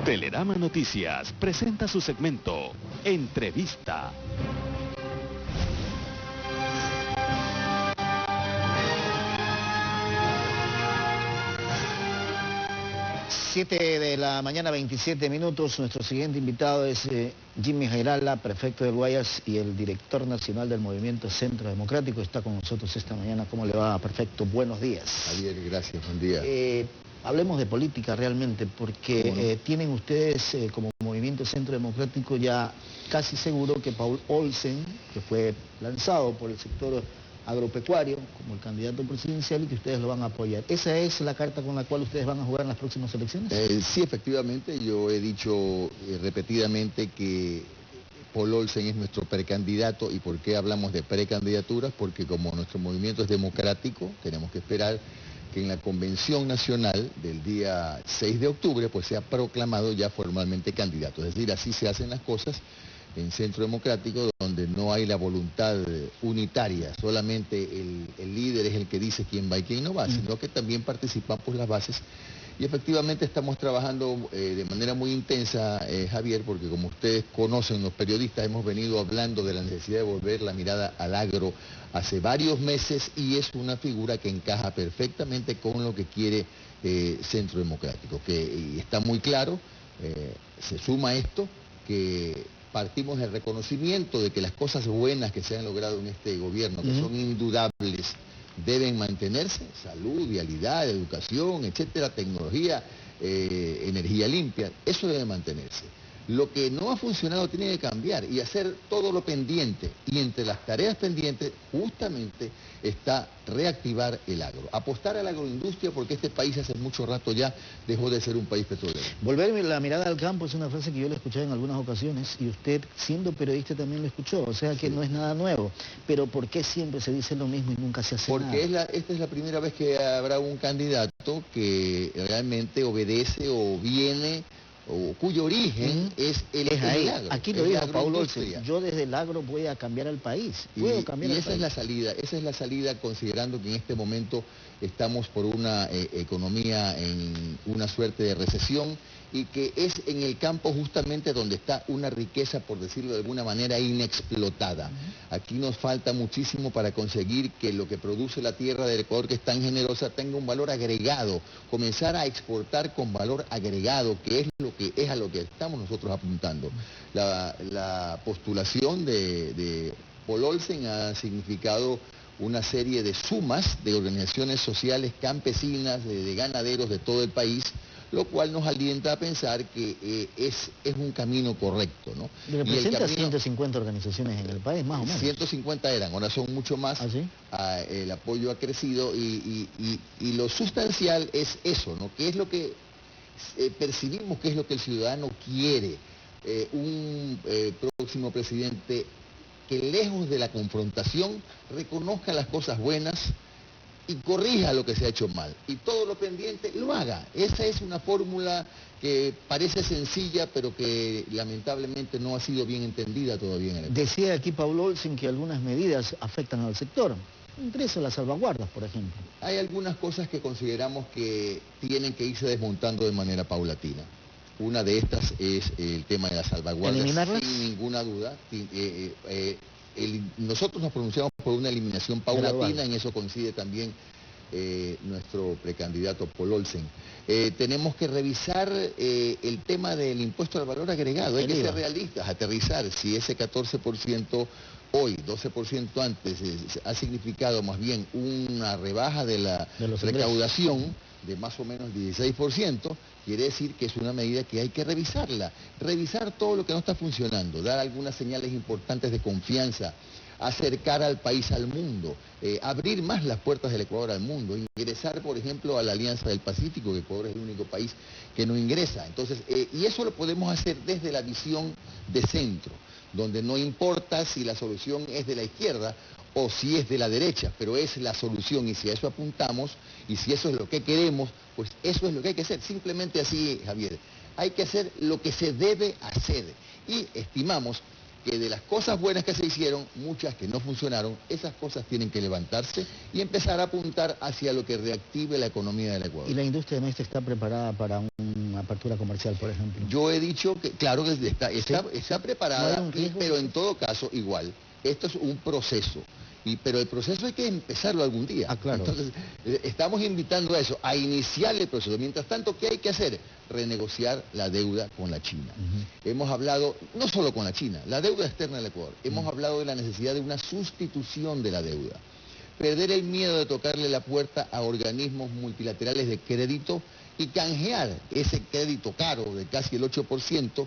Telerama Noticias presenta su segmento Entrevista. Siete de la mañana, 27 minutos. Nuestro siguiente invitado es Jimmy Jairala, prefecto del Guayas y el director nacional del Movimiento Centro Democrático. Está con nosotros esta mañana. ¿Cómo le va, prefecto? Buenos días. Javier, gracias, buen día. Hablemos de política realmente, porque tienen ustedes como Movimiento Centro Democrático ya casi seguro que Paul Olsen, que fue lanzado por el sector agropecuario como el candidato presidencial, y que ustedes lo van a apoyar. ¿Esa es la carta con la cual ustedes van a jugar en las próximas elecciones? Sí, efectivamente, yo he dicho repetidamente que Paul Olsen es nuestro precandidato. ¿Y por qué hablamos de precandidaturas? Porque como nuestro movimiento es democrático, tenemos que esperar que en la Convención Nacional del día 6 de octubre pues sea proclamado ya formalmente candidato. Es decir, así se hacen las cosas en Centro Democrático, donde no hay la voluntad unitaria, solamente el líder es el que dice quién va y quién no va, sino que también participamos las bases. Y efectivamente estamos trabajando de manera muy intensa, Javier, porque como ustedes conocen, los periodistas hemos venido hablando de la necesidad de volver la mirada al agro hace varios meses, y es una figura que encaja perfectamente con lo que quiere Centro Democrático, que está muy claro. Se suma esto, que partimos del reconocimiento de que las cosas buenas que se han logrado en este gobierno, que son indudables, deben mantenerse: salud, vialidad, educación, etcétera, tecnología, energía limpia. Eso debe mantenerse. Lo que no ha funcionado tiene que cambiar y hacer todo lo pendiente. Y entre las tareas pendientes justamente está reactivar el agro. Apostar a la agroindustria, porque este país hace mucho rato ya dejó de ser un país petrolero. Volver la mirada al campo es una frase que yo le escuché en algunas ocasiones, y usted, siendo periodista, también lo escuchó. O sea que sí, no es nada nuevo. Pero ¿por qué siempre se dice lo mismo y nunca se hace nada? Porque esta es la primera vez que habrá un candidato que realmente obedece o viene, o cuyo origen es el agro. Aquí lo dijo Paul Olsen: yo desde el agro voy a cambiar al país. Puedo cambiar al país. Esa es la salida, considerando que en este momento estamos por una economía en una suerte de recesión, y que es en el campo justamente donde está una riqueza, por decirlo de alguna manera, inexplotada. Aquí nos falta muchísimo para conseguir que lo que produce la tierra del Ecuador, que es tan generosa, tenga un valor agregado, comenzar a exportar con valor agregado, que es a lo que estamos nosotros apuntando. La postulación de Paul Olsen ha significado una serie de sumas de organizaciones sociales campesinas, de ganaderos de todo el país, lo cual nos alienta a pensar que es un camino correcto, ¿no? Representa 150 organizaciones en el país, más o menos. 150 eran, ahora son mucho más. ¿Ah, sí? El apoyo ha crecido y lo sustancial es eso, ¿no? Que es lo que percibimos que es lo que el ciudadano quiere. Un próximo presidente que, lejos de la confrontación, reconozca las cosas buenas y corrija lo que se ha hecho mal, y todo lo pendiente lo haga. Esa es una fórmula que parece sencilla, pero que lamentablemente no ha sido bien entendida todavía en el país. Decía aquí Paul Olsen que algunas medidas afectan al sector. Interesa las salvaguardas, por ejemplo. Hay algunas cosas que consideramos que tienen que irse desmontando de manera paulatina. Una de estas es el tema de las salvaguardas. ¿Eliminarlas? Sin ninguna duda. Nosotros nos pronunciamos por una eliminación paulatina, en eso coincide también nuestro precandidato Paul Olsen. Tenemos que revisar el tema del impuesto al valor agregado. Hay que ser realistas, aterrizar. Si ese 14% hoy, 12% antes, ha significado más bien una rebaja de la recaudación de más o menos 16%, quiere decir que es una medida que hay que revisarla. Revisar todo lo que no está funcionando, dar algunas señales importantes de confianza, acercar al país al mundo, abrir más las puertas del Ecuador al mundo, ingresar, por ejemplo, a la Alianza del Pacífico, que Ecuador es el único país que no ingresa. Entonces, y eso lo podemos hacer desde la visión de centro, donde no importa si la solución es de la izquierda o si es de la derecha, pero es la solución, y si a eso apuntamos, y si eso es lo que queremos, pues eso es lo que hay que hacer. Simplemente así, Javier, hay que hacer lo que se debe hacer, y estimamos que de las cosas buenas que se hicieron, muchas que no funcionaron, esas cosas tienen que levantarse y empezar a apuntar hacia lo que reactive la economía del Ecuador. ¿Y la industria de maíz está preparada para un apertura comercial, por ejemplo? Yo he dicho que, claro que está preparada, ¿No hay un riesgo? pero en todo caso, igual, esto es un proceso. Pero el proceso hay que empezarlo algún día. Ah, claro. Entonces, estamos invitando a eso, a iniciar el proceso. Mientras tanto, ¿qué hay que hacer? Renegociar la deuda con la China. Hemos hablado, no solo con la China, la deuda externa del Ecuador. Hemos hablado de la necesidad de una sustitución de la deuda. Perder el miedo de tocarle la puerta a organismos multilaterales de crédito y canjear ese crédito caro de casi el 8%,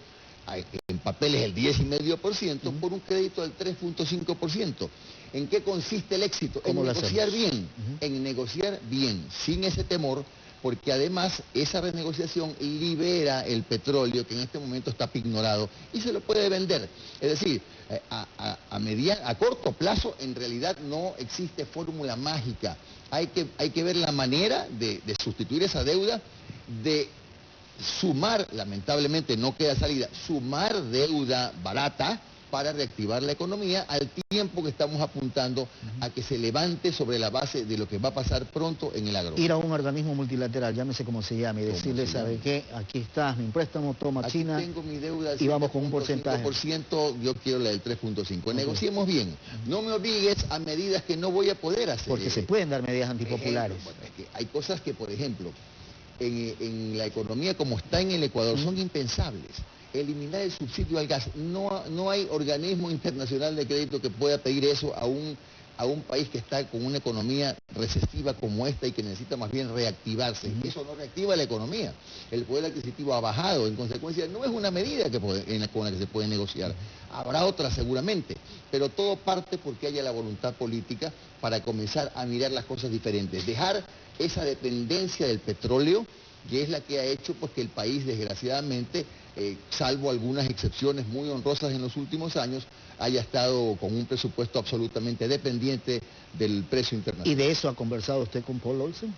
en papeles el 10,5%, por un crédito del 3,5%. ¿En qué consiste el éxito? En negociar bien, en negociar bien, sin ese temor, porque además esa renegociación libera el petróleo que en este momento está pignorado y se lo puede vender. Es decir, a corto plazo en realidad no existe fórmula mágica. Hay que ver la manera de sustituir esa deuda, de sumar, lamentablemente no queda salida, sumar deuda barata para reactivar la economía al tiempo que estamos apuntando a que se levante sobre la base de lo que va a pasar pronto en el agro. Ir a un organismo multilateral, llámese como se llame, y decirle, ¿sabe qué? Aquí está mi préstamo, toma Aquí China, tengo mi deuda y vamos con un porcentaje. 5%, yo quiero la del 3,5%. Negociemos bien. No me obligues a medidas que no voy a poder hacer. Porque se pueden dar medidas antipopulares. Bueno, es que hay cosas que, por ejemplo, en la economía como está en el Ecuador son impensables. Eliminar el subsidio al gas. No hay organismo internacional de crédito que pueda pedir eso a un país que está con una economía recesiva como esta y que necesita más bien reactivarse. Eso no reactiva la economía. El poder adquisitivo ha bajado. En consecuencia, no es una medida con la que se puede negociar. Habrá otras seguramente, pero todo parte porque haya la voluntad política para comenzar a mirar las cosas diferentes. Dejar esa dependencia del petróleo, que es la que ha hecho pues, que el país, desgraciadamente, salvo algunas excepciones muy honrosas en los últimos años, haya estado con un presupuesto absolutamente dependiente del precio internacional. ¿Y de eso ha conversado usted con Paul Olsen?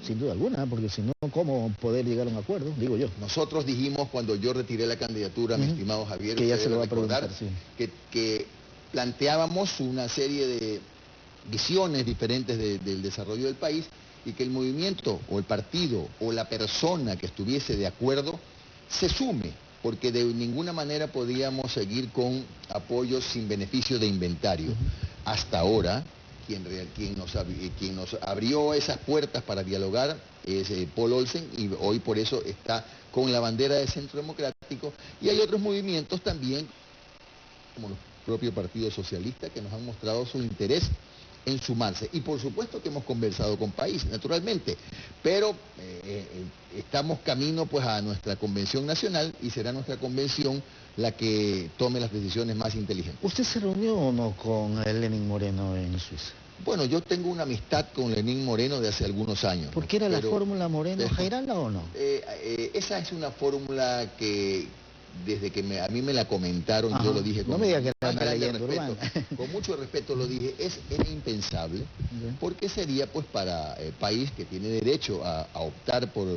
Sin duda alguna, porque si no, ¿cómo poder llegar a un acuerdo? Digo yo. Nosotros dijimos cuando yo retiré la candidatura, mi estimado Javier, que ya usted se lo va a debe recordar, preguntar, sí. que planteábamos una serie de visiones diferentes del desarrollo del país y que el movimiento o el partido o la persona que estuviese de acuerdo se sume, porque de ninguna manera podíamos seguir con apoyos sin beneficio de inventario. Hasta ahora, quien nos abrió esas puertas para dialogar es Paul Olsen, y hoy por eso está con la bandera de Centro Democrático, y hay otros movimientos también, como el propio Partido Socialista, que nos han mostrado su interés en sumarse. Y por supuesto que hemos conversado con país, naturalmente, pero estamos camino pues a nuestra convención nacional y será nuestra convención la que tome las decisiones más inteligentes. ¿Usted se reunió o no con Lenín Moreno en Suiza? Bueno, yo tengo una amistad con Lenín Moreno de hace algunos años. ¿Por qué era la fórmula Moreno-Jairala o no? Esa es una fórmula que desde que a mí me la comentaron, yo lo dije con, no me diga que era una respeto, leyenda con mucho respeto lo dije, era impensable, porque sería pues para el país que tiene derecho a optar por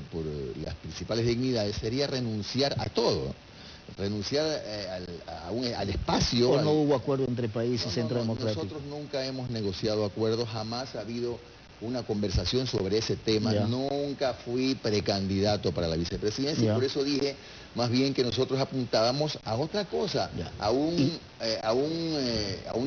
las principales dignidades, sería renunciar a todo, renunciar al espacio. ¿O no hubo acuerdo entre país y Centro Democrático? Nosotros nunca hemos negociado acuerdos, jamás ha habido una conversación sobre ese tema, nunca fui precandidato para la vicepresidencia, y por eso dije más bien que nosotros apuntábamos a otra cosa, a un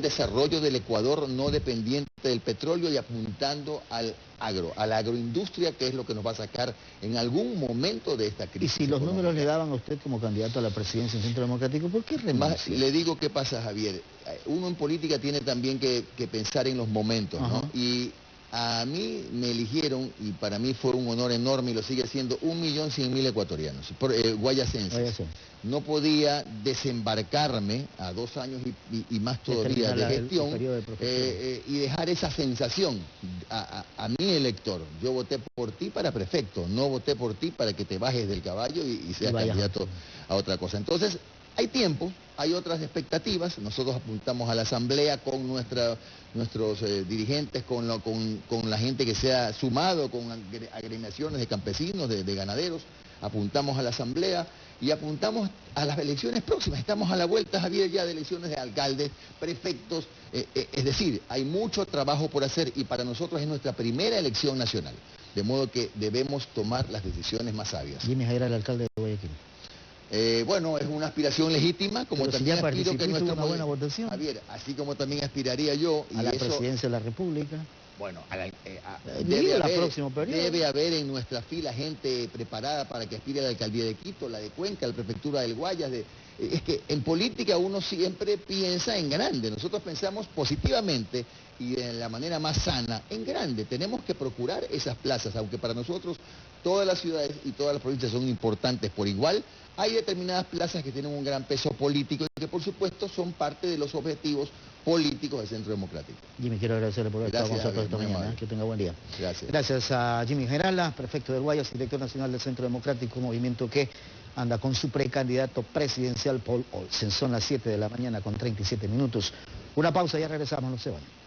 desarrollo del Ecuador no dependiente del petróleo y apuntando a la agroindustria, que es lo que nos va a sacar en algún momento de esta crisis. Y si los números le daban a usted como candidato a la presidencia del Centro Democrático, ¿por qué renuncia? Le digo qué pasa, Javier, uno en política tiene también que pensar en los momentos, ¿no? Y a mí me eligieron, y para mí fue un honor enorme, y lo sigue siendo, 1.100.000 ecuatorianos, guayacenses. No podía desembarcarme a 2 años y más todavía de gestión y dejar esa sensación a mi elector. Yo voté por ti para prefecto, no voté por ti para que te bajes del caballo y seas candidato a otra cosa. Entonces, hay tiempo, hay otras expectativas, nosotros apuntamos a la asamblea con nuestros dirigentes, con la gente que se ha sumado, con agremiaciones de campesinos, de ganaderos, apuntamos a la asamblea y apuntamos a las elecciones próximas. Estamos a la vuelta, Javier, ya de elecciones de alcaldes, prefectos, es decir, hay mucho trabajo por hacer y para nosotros es nuestra primera elección nacional. De modo que debemos tomar las decisiones más sabias. Jimmy Jaira, el alcalde de Guayaquil. Bueno, es una aspiración legítima, como pero también si ya aspiro que nuestra una buena votación. Javier, así como también aspiraría yo... A la presidencia de la República. Bueno, próximo periodo. Debe haber en nuestra fila gente preparada para que aspire a la alcaldía de Quito, la de Cuenca, la prefectura del Guayas. Es que en política uno siempre piensa en grande. Nosotros pensamos positivamente y de la manera más sana en grande. Tenemos que procurar esas plazas, aunque para nosotros todas las ciudades y todas las provincias son importantes por igual. Hay determinadas plazas que tienen un gran peso político y que por supuesto son parte de los objetivos políticos del Centro Democrático. Jimmy, quiero agradecerle por haber estado con nosotros esta mañana. Que tenga buen día. Gracias. Gracias a Jimmy Gerala, prefecto del Guayas, director nacional del Centro Democrático, movimiento que anda con su precandidato presidencial Paul Olsen. Son las 7 de la mañana con 37 minutos. Una pausa, ya regresamos, no se vayan.